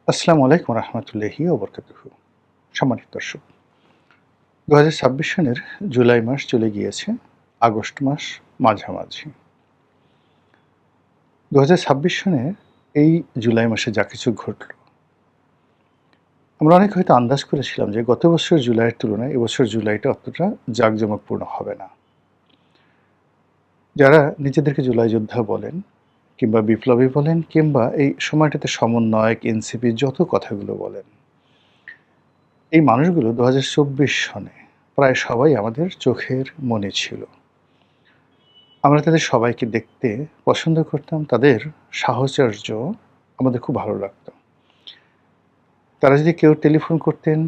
আসসালামু আলাইকুম রহমতুল্লাহি ওবরকাতুহু। সম্মানিত দর্শক, ২০২৬ সনের জুলাই মাস চলে গিয়েছে, আগস্ট মাস মাঝামাঝি। ২০২৬ সনে এই জুলাই মাসে যা কিছু ঘটল, আমরা অনেক হয়তো আন্দাজ করেছিলাম যে গত বছর জুলাইয়ের তুলনায় এবছর জুলাইটা অতটা জাঁকজমকপূর্ণ হবে না। যারা নিজেদেরকে জুলাই যোদ্ধা বলেন কিংবা বিপ্লবী বলেন কিংবা এই সময়টাতে সমন্বয়ক, এনসিপি যত কথাগুলো বলেন, এই মানুষগুলো ২০২৪ সনে প্রায় সবাই আমাদের চোখের মনি ছিল। আমরা তাদের সবাইকে দেখতে পছন্দ করতাম। তাদের সাহচর্য আমাদের খুব ভালো লাগতো। তারা যদি কেউ টেলিফোন করতেন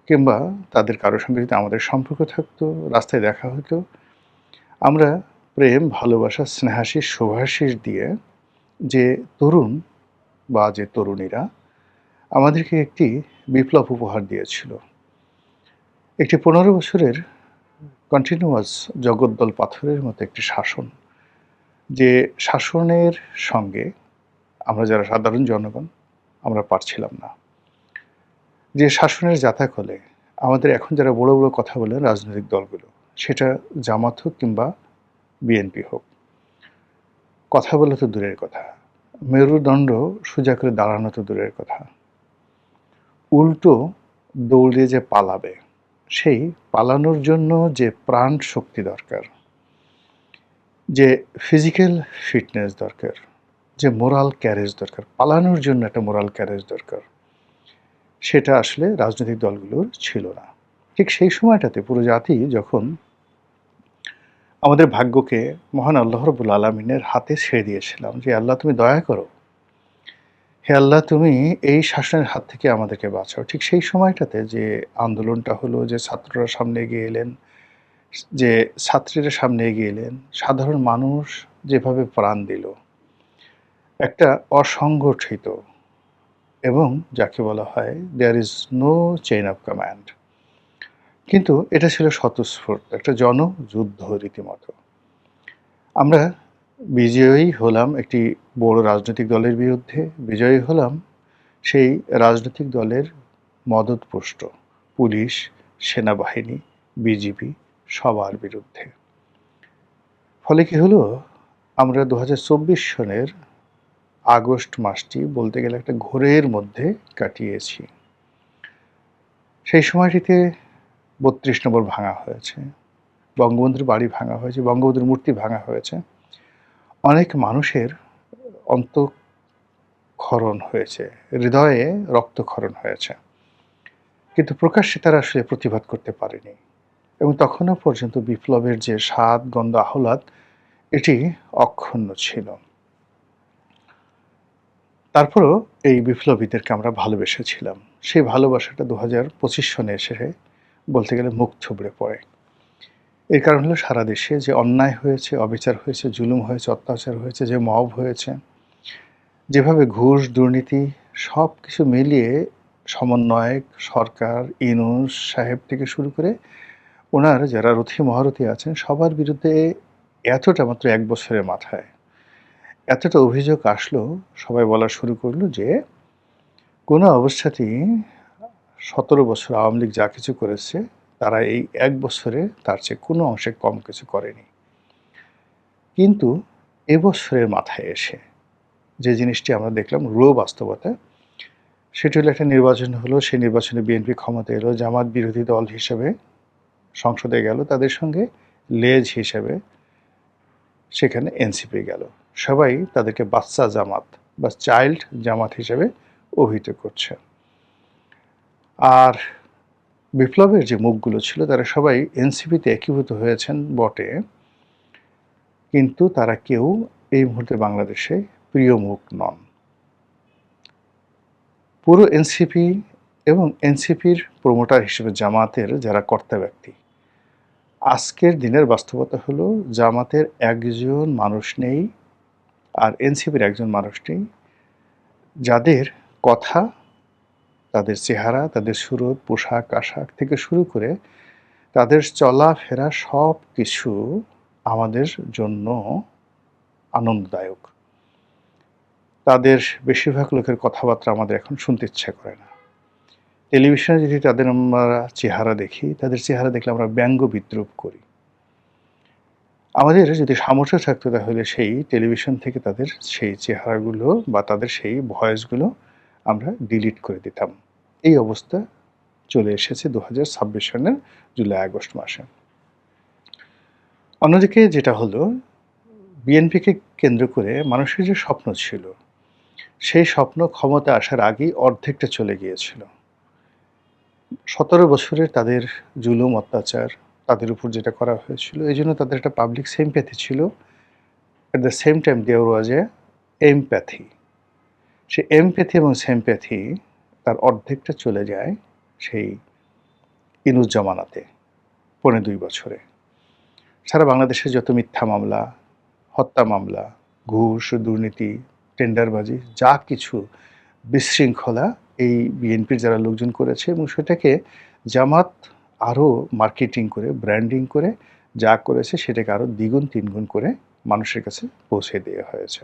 কিংবা তাদের কারো সঙ্গে যদি আমাদের সম্পর্ক থাকতো, রাস্তায় দেখা হতো, আমরা প্রেম, ভালোবাসা, স্নেহাশিস, শুভাশিস দিয়ে যে তরুণ বা যে তরুণীরা আমাদেরকে একটি বিপ্লব উপহার দিয়েছিল। একটি ১৫ বছরের কন্টিনিউয়াস জগদ্দল পাথরের মতো একটি শাসন, যে শাসনের সঙ্গে আমরা যারা সাধারণ জনগণ আমরা পারছিলাম না। যে শাসনের জাতাকলে আমাদের এখন যারা বড়, বড় কথা বলে রাজনৈতিক দলগুলো, সেটা জামাত হোক কিংবা বিএনপি হোক, কথা বলা তো দূরের কথা, মেরুদণ্ড সোজা করে দাঁড়ানো তো দূরের কথা, উল্টো দৌড়ে যে পালাবে, সেই পালানোর জন্য যে প্রাণ শক্তি দরকার, যে ফিজিক্যাল ফিটনেস দরকার, যে মোরাল ক্যারেজ দরকার, পালানোর জন্য একটা মোরাল ক্যারেজ দরকার, সেটা আসলে রাজনৈতিক দলগুলোর ছিল না। ঠিক সেই সময়টাতে পুরো জাতি যখন আমাদের ভাগ্যকে মহান আল্লাহ রাব্বুল আলামিনের হাতে ছেড়ে দিয়েছিলাম যে, আল্লাহ তুমি দয়া করো, হে আল্লাহ তুমি এই শাসনের হাত থেকে আমাদেরকে বাঁচাও। ঠিক সেই সময়টাতে যে আন্দোলনটা হলো, যে ছাত্ররা সামনে এগিয়ে এলেন, যে ছাত্রীরা সামনে এগিয়ে এলেন, সাধারণ মানুষ যেভাবে প্রাণ দিল, একটা অসংগঠিত এবং যাকে বলা হয় there is no chain of command, কিন্তু এটা ছিল স্বতঃস্ফূর্ত একটা জনযুদ্ধ রীতিমতো। আমরা বিজয়ী হলাম একটি বড় রাজনৈতিক দলের বিরুদ্ধে, বিজয়ী হলাম সেই রাজনৈতিক দলের মদদপুষ্ট পুলিশ, সেনাবাহিনী, বিজিবি সবার বিরুদ্ধে। ফলে কি হলো, আমরা ২০২৪ সনের আগস্ট মাসটি বলতে গেলে একটা ঘোরের মধ্যে কাটিয়েছি। সেই সময়টিতে ৩২ নম্বর ভাঙা হয়েছে, বঙ্গবন্ধুর বাড়ি ভাঙা হয়েছে, বঙ্গবন্ধুর মূর্তি ভাঙা হয়েছে, অনেক মানুষের অন্তঃক্ষরণ হয়েছে, হৃদয়ে রক্তক্ষরণ হয়েছে, কিন্তু প্রকাশ্যে তারা আসলে প্রতিবাদ করতে পারেনি। এবং তখনও পর্যন্ত বিপ্লবের যে স্বাদ, গন্ধ, আহ্লাদ, এটি অক্ষুণ্ণ ছিল। তারপরও এই বিপ্লবীদেরকে আমরা ভালোবেসেছিলাম। সেই ভালোবাসাটা ২০২৫ সনে এসে বলতে গেলে মুখ থুবড়ে পড়ে। এর কারণ হলো সারা দেশে যে অন্যায় হয়েছে, অবিচার হয়েছে, জুলুম হয়েছে, অত্যাচার হয়েছে, যে মব হয়েছে, যেভাবে ঘুষ, দুর্নীতি সবকিছু মিলিয়ে সমন্বয়ক সরকার, ইউনূস সাহেব থেকে শুরু করে ওনার যারা রথী মহারথী আছেন সবার বিরুদ্ধে এতটা মাত্র ১ বছরের মাথায় এতটা অভিযোগ আসলো, সবাই বলা শুরু করলো যে কোনো অবস্থাতেই ১৭ বছর আওয়ামী লীগ যা কিছু করেছে তারা এই ১ বছরে তার চেয়ে কোনো অংশে কম কিছু করেনি। কিন্তু এবছরের মাথায় এসে যে জিনিসটি আমরা দেখলাম রূঢ় বাস্তবতা, সেটি হলো একটা নির্বাচন হলো, সেই নির্বাচনে বিএনপি ক্ষমতায় এলো, জামাত বিরোধী দল হিসেবে সংসদে গেল, তাদের সঙ্গে লেজ হিসেবে সেখানে এনসিপি গেল। সবাই তাদেরকে বাচ্চা জামাত বা চাইল্ড জামাত হিসেবে অভিহিত করছে। আর বিপ্লবের যে মুখগুলো ছিল তারা সবাই এনসিপিতে একীভূত হয়েছেন বটে, কিন্তু তারা কেউ এই মুহূর্তে বাংলাদেশে প্রিয় মুখ নন। পুরো এনসিপি এবং এনসিপির প্রমোটার হিসেবে জামাতের যারা কর্তা ব্যক্তি, আজকের দিনের বাস্তবতা হলো জামাতের একজন মানুষ নেই আর এনসিপির একজন মানুষ নেই যাদের কথা, তাদের চেহারা, তাদের সুরত, পোশাক আশাক থেকে শুরু করে তাদের চলাফেরা সব কিছু আমাদের জন্য আনন্দদায়ক। তাদের বেশিরভাগ লোকের কথাবার্তা আমাদের এখন শুনতে ইচ্ছা করে না। টেলিভিশনে যদি তাদের আমরা চেহারা দেখি, তাদের চেহারা দেখলে আমরা ব্যঙ্গ বিদ্রূপ করি। আমাদের যদি সামর্থ্য থাকতো তাহলে সেই টেলিভিশন থেকে তাদের সেই চেহারাগুলো বা তাদের সেই ভয়েসগুলো আমরা ডিলিট করে দিতাম। এই অবস্থা চলে এসেছে ২০২৬ সনের জুলাই-আগস্ট মাসে। অন্যদিকে যেটা হলো, বিএনপিকে কেন্দ্র করে মানুষের যে স্বপ্ন ছিল, সেই স্বপ্ন ক্ষমতায় আসার আগেই অর্ধেকটা চলে গিয়েছিল। ১৭ বছরের তাদের জুলুম, অত্যাচার, তাদের উপর যেটা করা হয়েছিল, এজন্য তাদের একটা পাবলিক সিম্প্যাথি ছিল। At the same time there was a empathy. সে এমপ্যাথি এবং সিম্প্যাথি তার অর্ধেকটা চলে যায় সেই ইনুস জমানাতে, ২.৫ বছরে। সারা বাংলাদেশে যত মিথ্যা মামলা, হত্যা মামলা, ঘুষ, দুর্নীতি, টেন্ডারবাজি, যা কিছু বিশৃঙ্খলা এই বিএনপির যারা লোকজন করেছে এবং সেটাকে জামাত আরও মার্কেটিং করে, ব্র্যান্ডিং করে যা করেছে সেটাকে আরও দ্বিগুণ তিনগুণ করে মানুষের কাছে পৌঁছে দেওয়া হয়েছে।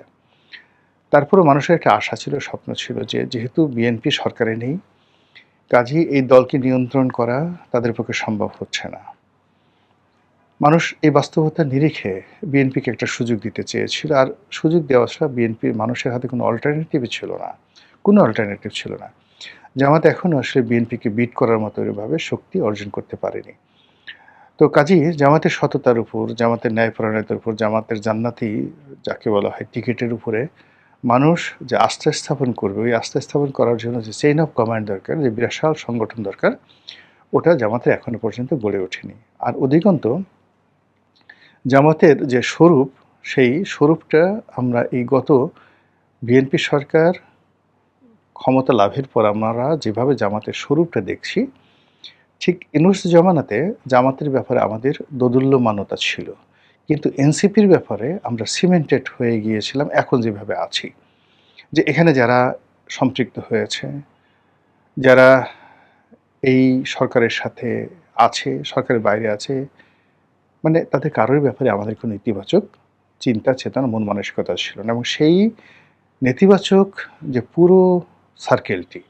তারপরেও মানুষের একটা আশা ছিল, স্বপ্ন ছিল যে যেহেতু বিএনপি সরকারে নেই, কাজেই এই দলকে নিয়ন্ত্রণ করা তাদের পক্ষে সম্ভব হচ্ছে না। মানুষ এই বাস্তবতার নিরিখে বিএনপিকে একটা সুযোগ দিতে চেয়েছিল, আর সুযোগ দেওয়া ছাড়া বিএনপির মানুষের হাতে কোনো অল্টারনেটিভই ছিল না, কোনো অল্টারনেটিভ ছিল না। জামাত এখনও আসলে বিএনপিকে বিট করার মতো এভাবে শক্তি অর্জন করতে পারেনি। তো কাজেই জামাতের সততার উপর, জামাতের ন্যায়পরায়ণতার উপর, জামাতের জান্নাতি যাকে বলা হয় টিকিটের উপরে মানুষ যে আস্থা স্থাপন করবে, ওই আস্থা স্থাপন করার জন্য যে চেইন অফ কমান্ড দরকার, যে বিশাল সংগঠন দরকার, ওটা জামাতের এখনো পর্যন্ত গড়ে ওঠেনি। আর অধিকন্ত জামাতের যে স্বরূপ, সেই স্বরূপটা আমরা এই গত বিএনপি সরকার ক্ষমতা লাভের পর আমরা যেভাবে জামাতের স্বরূপটা দেখছি, ঠিক ইউনূস জমানাতে জামাতের ব্যাপারে আমাদের দোদুল্যমানতা ছিল, কিন্তু এনসিপির ব্যাপারে আমরা সিমেন্টেড হয়ে গিয়েছিলাম এখন যেভাবে আছি। যে এখানে যারা সম্পৃক্ত হয়েছে, যারা এই সরকারের সাথে আছে, সরকারের বাইরে আছে, মানে তাদের কারোর ব্যাপারে আমাদের কোনো ইতিবাচক চিন্তা, চেতনা, মন মানসিকতা ছিল না। এবং সেই নেতিবাচক যে পুরো সার্কেলটি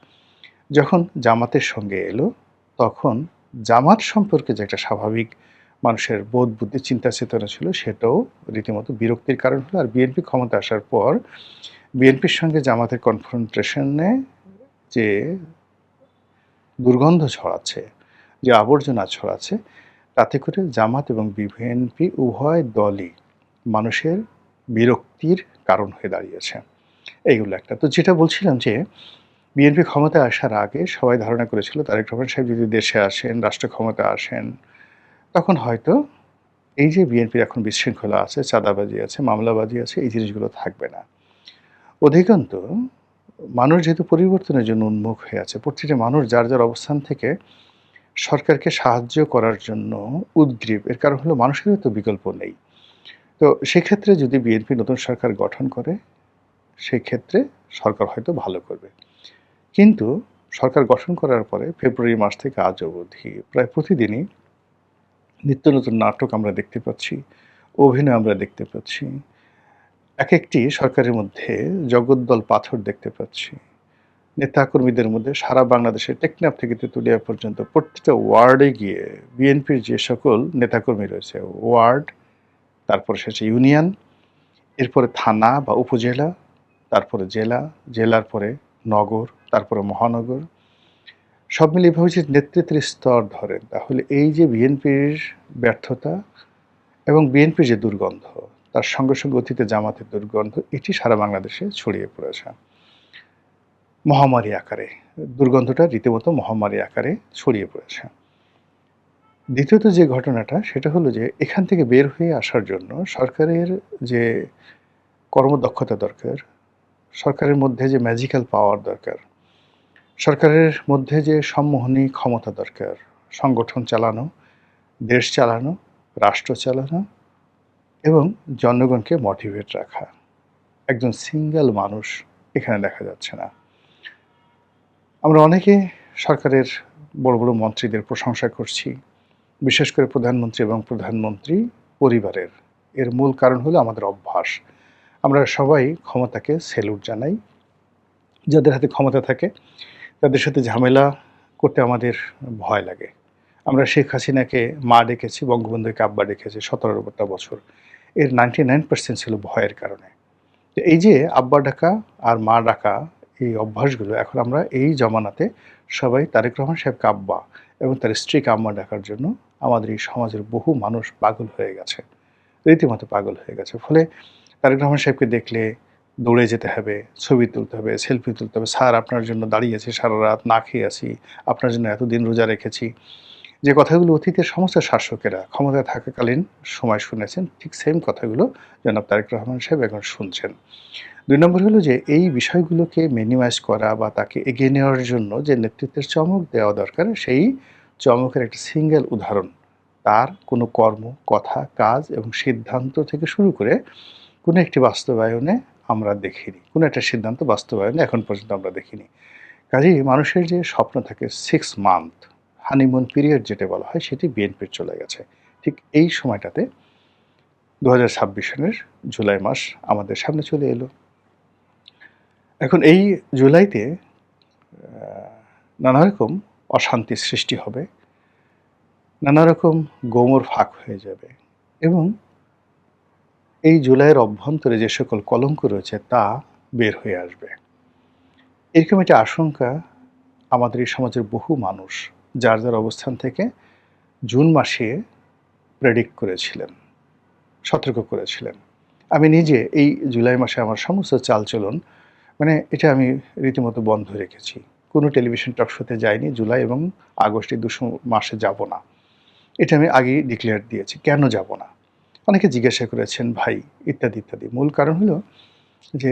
যখন জামাতের সঙ্গে এলো, তখন জামাত সম্পর্কে যে একটা স্বাভাবিক মানুষের বোধ, বুদ্ধি, চিন্তা, চেতনা ছিল, সেটাও রীতিমতো বিরক্তির কারণ হলো। আর বিএনপি ক্ষমতা আসার পর বিএনপির সঙ্গে জামাতের কনফ্রন্টেশনে যে দুর্গন্ধ ছড়াচ্ছে, যে আবর্জনা ছড়াচ্ছে, তাতে করে জামাত এবং বিএনপি উভয় দলই মানুষের বিরক্তির কারণ হয়ে দাঁড়িয়েছে। এইগুলো একটা। তো যেটা বলছিলাম যে বিএনপি ক্ষমতায় আসার আগে সবাই ধারণা করেছিল তারেক রহমান সাহেব যদি দেশে আসেন, রাষ্ট্র ক্ষমতায় আসেন, তখন হয়তো এই যে বিএনপির এখন বিশৃঙ্খলা আছে, চাঁদাবাজি আছে, মামলাবাজি আছে, এই জিনিসগুলো থাকবে না। অধিকন্তু মানুষ যেহেতু পরিবর্তনের জন্য উন্মুখ হয়ে আছে, প্রতিটি মানুষ যার যার অবস্থান থেকে সরকারকে সাহায্য করার জন্য উদগ্রীব। এর কারণ হলো মানুষেরও তো বিকল্প নেই। তো সেক্ষেত্রে যদি বিএনপি নতুন সরকার গঠন করে, সেক্ষেত্রে সরকার হয়তো ভালো করবে। কিন্তু সরকার গঠন করার পরে ফেব্রুয়ারি মাস থেকে আজ অবধি প্রায় প্রতিদিনই নিত্য নতুন নাটক আমরা দেখতে পাচ্ছি, অভিনয় আমরা দেখতে পাচ্ছি। একেকটি সরকারের মধ্যে জগদ্দল পাথর দেখতে পাচ্ছি। নেতাকর্মীদের মধ্যে সারা বাংলাদেশের টেকনাফ থেকে তেঁতুলিয়া পর্যন্ত প্রত্যেকটা ওয়ার্ডে গিয়ে বিএনপির যে সকল নেতাকর্মী রয়েছে, ওয়ার্ড, তারপরে শেষে ইউনিয়ন, এরপরে থানা বা উপজেলা, তারপরে জেলা, জেলার পরে নগর, তারপরে মহানগর, সব মিলিয়ে এভাবে যে নেতৃত্বের স্তর ধরেন, তাহলে এই যে বিএনপির ব্যর্থতা এবং বিএনপির যে দুর্গন্ধ, তার সঙ্গে সঙ্গে অতীতে জামাতের দুর্গন্ধ, এটি সারা বাংলাদেশে ছড়িয়ে পড়েছে মহামারী আকারে। দুর্গন্ধটা রীতিমতো মহামারী আকারে ছড়িয়ে পড়েছে। দ্বিতীয়ত যে ঘটনাটা, সেটা হলো যে এখান থেকে বের হয়ে আসার জন্য সরকারের যে কর্মদক্ষতা দরকার, সরকারের মধ্যে যে ম্যাজিক্যাল পাওয়ার দরকার, সরকারের মধ্যে যে সম্মোহনী ক্ষমতা দরকার, সংগঠন চালানো, দেশ চালানো, রাষ্ট্র চালানো এবং জনগণকে মোটিভেট রাখা, একজন সিঙ্গেল মানুষ এখানে দেখা যাচ্ছে না। আমরা অনেকে সরকারের বড় বড় মন্ত্রীদের প্রশংসা করছি, বিশেষ করে প্রধানমন্ত্রী এবং প্রধানমন্ত্রী পরিবারের। এর মূল কারণ হলো আমাদের অভ্যাস। আমরা সবাই ক্ষমতাকে সেলুট জানাই। যাদের হাতে ক্ষমতা থাকে তাদের সাথে ঝামেলা করতে আমাদের ভয় লাগে। আমরা শেখ হাসিনাকে মা ডেকেছি, বঙ্গবন্ধুকে আব্বা ডেকেছি ১৭টা বছর। এর 99% ছিল ভয়ের কারণে। তো এই যে আব্বা ডাকা আর মা ডাকা এই অভ্যাসগুলো এখন আমরা এই জমানাতে সবাই তারেক রহমান সাহেবকে আব্বা এবং তার স্ত্রীকে আম্মা ডাকার জন্য আমাদের এই সমাজের বহু মানুষ পাগল হয়ে গেছে। রীতিমতো পাগল হয়ে গেছে। ফলে তারেক রহমান সাহেবকে দেখলে দৌড়ে যেতে হবে, ছবি তুলতে হবে, সেলফি তুলতে হবে। স্যার আপনার জন্য দাঁড়িয়ে আছি সারারাত, না খেয়ে আছি। আপনার জন্য এতদিন রোজা রেখেছি। যে কথাগুলো অতীতের সমস্ত শাসকেরা ক্ষমতায় থাকাকালীন সময় শুনেছেন, ঠিক সেম কথাগুলো জনাব তারেক রহমান সাহেব এখন শুনছেন। ২ নম্বর হলো যে এই বিষয়গুলোকে মিনিমাইজ করা বা তাকে এগিয়ে নেওয়ার জন্য যে নেতৃত্বের চমক দেওয়া দরকার, সেই চমকের একটা সিঙ্গেল উদাহরণ তার কোনো কর্ম, কথা, কাজ এবং সিদ্ধান্ত থেকে শুরু করে কোনো একটি বাস্তবায়নে আমরা দেখিনি। কোনো একটা সিদ্ধান্ত বাস্তবায়নে এখন পর্যন্ত আমরা দেখিনি। কাজেই মানুষের যে স্বপ্ন থাকে 6 মান্থ হানিমুন পিরিয়ড যেটা বলা হয় সেটি বিএনপির চলে গেছে। ঠিক এই সময়টাতে ২০২৬ সনের জুলাই মাস আমাদের সামনে চলে এলো। এখন এই জুলাইতে নানা রকম অশান্তির সৃষ্টি হবে, নানা রকম গোমর ফাঁক হয়ে যাবে এবং এই জুলাইয়ের অভ্যন্তরে যে সকল কলঙ্ক রয়েছে তা বের হয়ে আসবে। এরকম একটা আশঙ্কা আমাদের এই সমাজের বহু মানুষ যার যার অবস্থান থেকে জুন মাসে প্রেডিক্ট করেছিলেন, সতর্ক করেছিলেন। আমি নিজে এই জুলাই মাসে আমার সমস্ত চালচলন এটা আমি রীতিমতো বন্ধ রেখেছি। কোনো টেলিভিশন টক শোতে যাইনি জুলাই এবং আগস্ট এই ২ মাসে যাব না। এটা আমি আগেই ডিক্লেয়ার দিয়েছি। কেন যাব না? অনেকে জিজ্ঞাসা করেছেন ভাই ইত্যাদি, ইত্যাদি। মূল কারণ হলো যে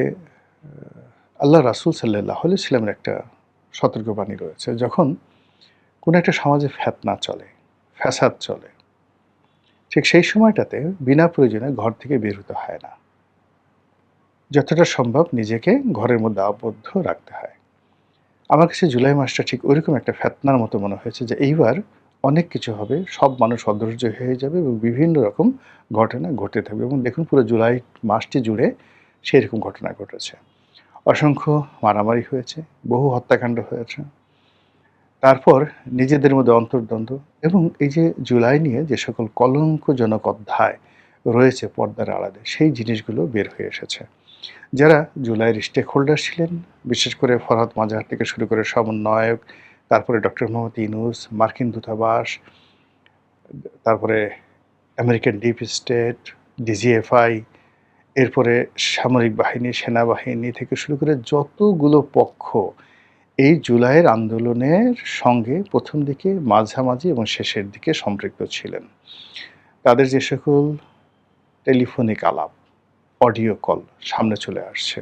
আল্লাহ রাসূল সাল্লাল্লাহু আলাইহি ওয়াসাল্লামের একটা সতর্কবাণী রয়েছে। যখন কোনো একটা সমাজে ফিতনা চলে, ফ্যাসাদ চলে, ঠিক সেই সময়টাতে বিনা প্রয়োজনে ঘর থেকে বের হতে হয় না। যতটা সম্ভব নিজেকে ঘরের মধ্যে আবদ্ধ রাখতে হয়। আমার কাছে জুলাই মাসটা ঠিক ওইরকম একটা ফিতনার মতো মনে হয়েছে যে এইবার অনেক কিছু হবে, সব মানুষ অধৈর্য হয়ে যাবে এবং বিভিন্ন রকম ঘটনা ঘটতে থাকবে এবং দেখুন পুরো জুলাই মাসটি জুড়ে সেরকম ঘটনা ঘটেছে। অসংখ্য মারামারি হয়েছে, বহু হত্যাকাণ্ড হয়েছে। তারপর নিজেদের মধ্যে অন্তর্দ্বন্দ্ব এবং এই যে জুলাই নিয়ে যে সকল কলঙ্কজনক অধ্যায় রয়েছে পর্দার আড়ালে সেই জিনিসগুলো বের হয়ে এসেছে। যারা জুলাইয়ের স্টেক হোল্ডার ছিলেন, বিশেষ করে ফরহাদ মাজার থেকে শুরু করে সমন্বয়ক, তারপরে ডক্টর মোহাম্মদ ইউনূস, মার্কিন দূতাবাস, তারপরে আমেরিকান ডিপ স্টেট, ডিজিএফআই, এরপরে সামরিক বাহিনী, সেনাবাহিনী থেকে শুরু করে যতগুলো পক্ষ এই জুলাইয়ের আন্দোলনের সঙ্গে প্রথম দিকে মাঝামাঝি এবং শেষের দিকে সম্পৃক্ত ছিলেন। তাদের যে সকল টেলিফোনিক আলাপ, অডিও কল সামনে চলে আসছে,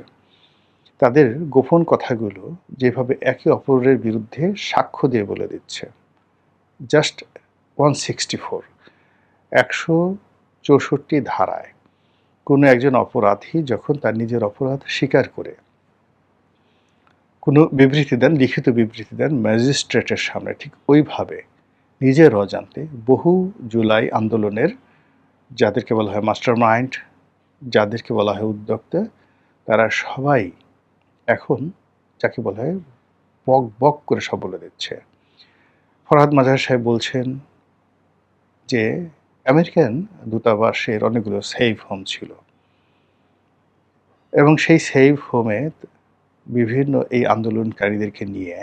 তাদের গোপন কথাগুলো যেভাবে একে অপরের বিরুদ্ধে সাক্ষ্য দিয়ে বলে দিচ্ছে, জাস্ট 164 164 ধারায় কোনো একজন অপরাধী যখন তার নিজের অপরাধ স্বীকার করে কোনো বিবৃতি দেন, লিখিত বিবৃতি দেন ম্যাজিস্ট্রেটের সামনে, ঠিক ওইভাবে নিজের অজান্তে বহু জুলাই আন্দোলনের যাদেরকে বলা হয় মাস্টার মাইন্ড, যাদেরকে বলা হয় উদ্যোক্তা, তারা সবাই এখন যাকে বলা হয় বক বক করে সব বলে দিচ্ছে। ফরহাদ মাজার সাহেব বলছেন যে আমেরিকান দূতাবাসের অনেকগুলো সেফ হোম ছিল এবং সেই সেফ হোমে বিভিন্ন এই আন্দোলনকারীদেরকে নিয়ে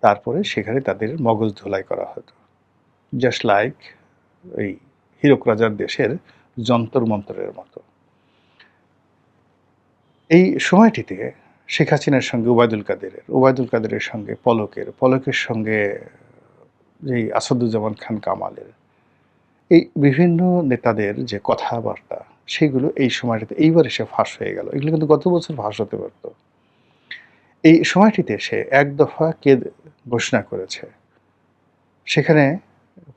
তারপরে সেখানে তাদের মগজ ধোলাই করা হতো, জাস্ট লাইক ওই হীরক রাজার দেশের যন্তর মন্তরের মতো। এই সময়টিতে শেখ হাসিনার সঙ্গে ওবায়দুল কাদেরের সঙ্গে পলকের সঙ্গে যেই আসাদুজ্জামান খান কামালের, এই বিভিন্ন নেতাদের যে কথাবার্তা সেগুলো এই সময়টাতে এইবার এসে ফাঁস হয়ে গেল। এগুলো কিন্তু গত বছর ফাঁস হতে পারত। এই সময়টিতে সে এক দফা কে ঘোষণা করেছে, সেখানে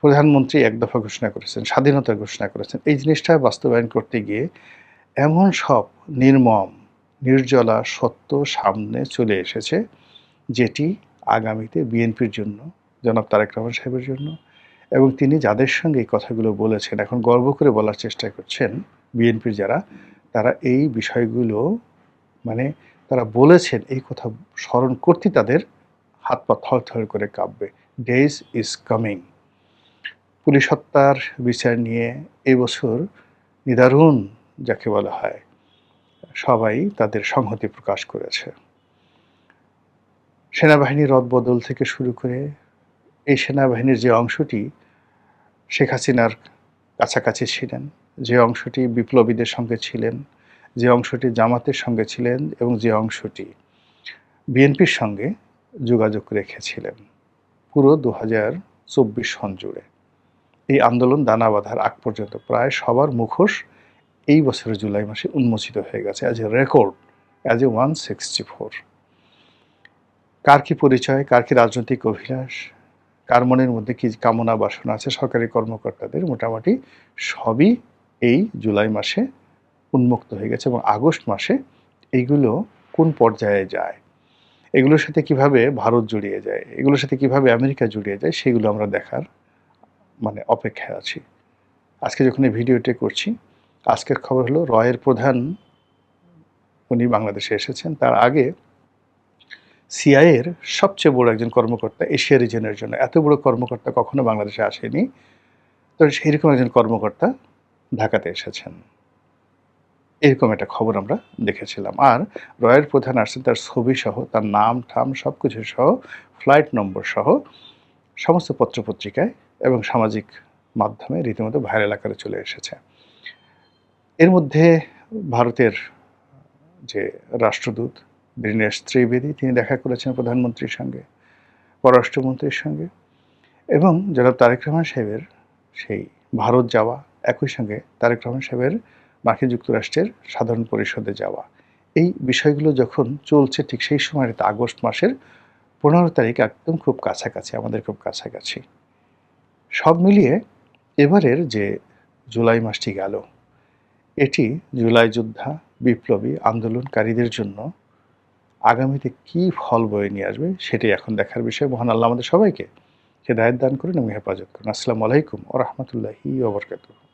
প্রধানমন্ত্রী এক দফা ঘোষণা করেছেন, স্বাধীনতা ঘোষণা করেছেন। এই জিনিসটা বাস্তবায়ন করতে গিয়ে এমন সব নির্মম নির্জলা সত্য সামনে চলে এসেছে যেটি আগামীতে বিএনপির জন্য, জনাব তারেক রহমান সাহেবের জন্য এবং তিনি যাদের সঙ্গে এই কথাগুলো বলেছেন এখন গর্ব করে বলার চেষ্টা করছেন বিএনপির যারা, তারা এই বিষয়গুলো মানে তারা বলেছেন এই কথা স্মরণ করতে তাদের হাত পা থরথর করে কাঁপবে। Days is coming. পুলিশ হত্যার বিচার নিয়ে এই বছর নিদারুণ যাকে বলা হয় সবাই তাদের সংহতি প্রকাশ করেছে। সেনাবাহিনীর রদবদল থেকে শুরু করে এই সেনাবাহিনীর যে অংশটি শেখ হাসিনার কাছাকাছি ছিলেন, যে অংশটি বিপ্লবীদের সঙ্গে ছিলেন, যে অংশটি জামাতের সঙ্গে ছিলেন এবং যে অংশটি বিএনপির সঙ্গে যোগাযোগ রেখেছিলেন পুরো ২০২৪ সন জুড়ে। এই আন্দোলন দানা বাঁধার আগ পর্যন্ত প্রায় সবার মুখোশ এই বছরের জুলাই মাসে উন্মোচিত হয়ে গেছে as a record, as a 164। কার কি পরিচয়, কার কি রাজনৈতিক অভিলাষ, কার মনের মধ্যে কি কামনা বাসনা আছে সরকারি কর্মকর্তাদের, মোটামুটি সবই এই জুলাই মাসে উন্মুক্ত হয়ে গেছে। এবং আগস্ট মাসে এইগুলো কোন পর্যায়ে যায়, এগুলোর সাথে কিভাবে ভারত জড়িয়ে যায়, এগুলোর সাথে কিভাবে আমেরিকা জড়িয়ে যায়, সেগুলো আমরা দেখার অপেক্ষায় আছি। আজকে যখন এই ভিডিওটি করছি, আজকের খবর হলো রয়ের প্রধান উনি বাংলাদেশে এসেছেন। তার আগে সিআইএর সবচেয়ে বড় একজন কর্মকর্তা এশিয়া রিজনের জন্য, এত বড় কর্মকর্তা কখনো বাংলাদেশে আসেনি। তো সেইরকম একজন কর্মকর্তা ঢাকাতে এসেছেন, এরকম একটা খবর আমরা দেখেছিলাম। আর রয়ের প্রধান আসছেন তার ছবি সহ, তার নাম ঠাম সব কিছু সহ, ফ্লাইট নম্বর সহ সমস্ত পত্রপত্রিকায় এবং সামাজিক মাধ্যমে রীতিমতো ভাইরাল আকারে চলে এসেছে। এর মধ্যে ভারতের যে রাষ্ট্রদূত দীনেশ ত্রিবেদী তিনি দেখা করেছেন প্রধানমন্ত্রীর সঙ্গে, পররাষ্ট্রমন্ত্রীর সঙ্গে, এবং জনাব তারেক রহমান সাহেবের সেই ভারত যাওয়া, একই সঙ্গে তারেক রহমান সাহেবের মার্কিন যুক্তরাষ্ট্রের সাধারণ পরিষদে যাওয়া, এই বিষয়গুলো যখন চলছে ঠিক সেই সময়টাতে আগস্ট মাসের 15 তারিখ, একদম খুব কাছাকাছি, আমাদের খুব কাছাকাছি। সব মিলিয়ে এবারের যে জুলাই মাসটি গেল, এটি জুলাই যোদ্ধা বিপ্লবী আন্দোলনকারীদের জন্য আগামীতে কি ফল বয়ে নিয়ে আসবে সেটাই এখন দেখার বিষয়। মহান আল্লাহ আমাদের সবাইকে হেদায়েত দান করুন এবং হেফাজত করুন। আসসালামু আলাইকুম ওয়া রাহমাতুল্লাহি ওয়া বারাকাতুহু।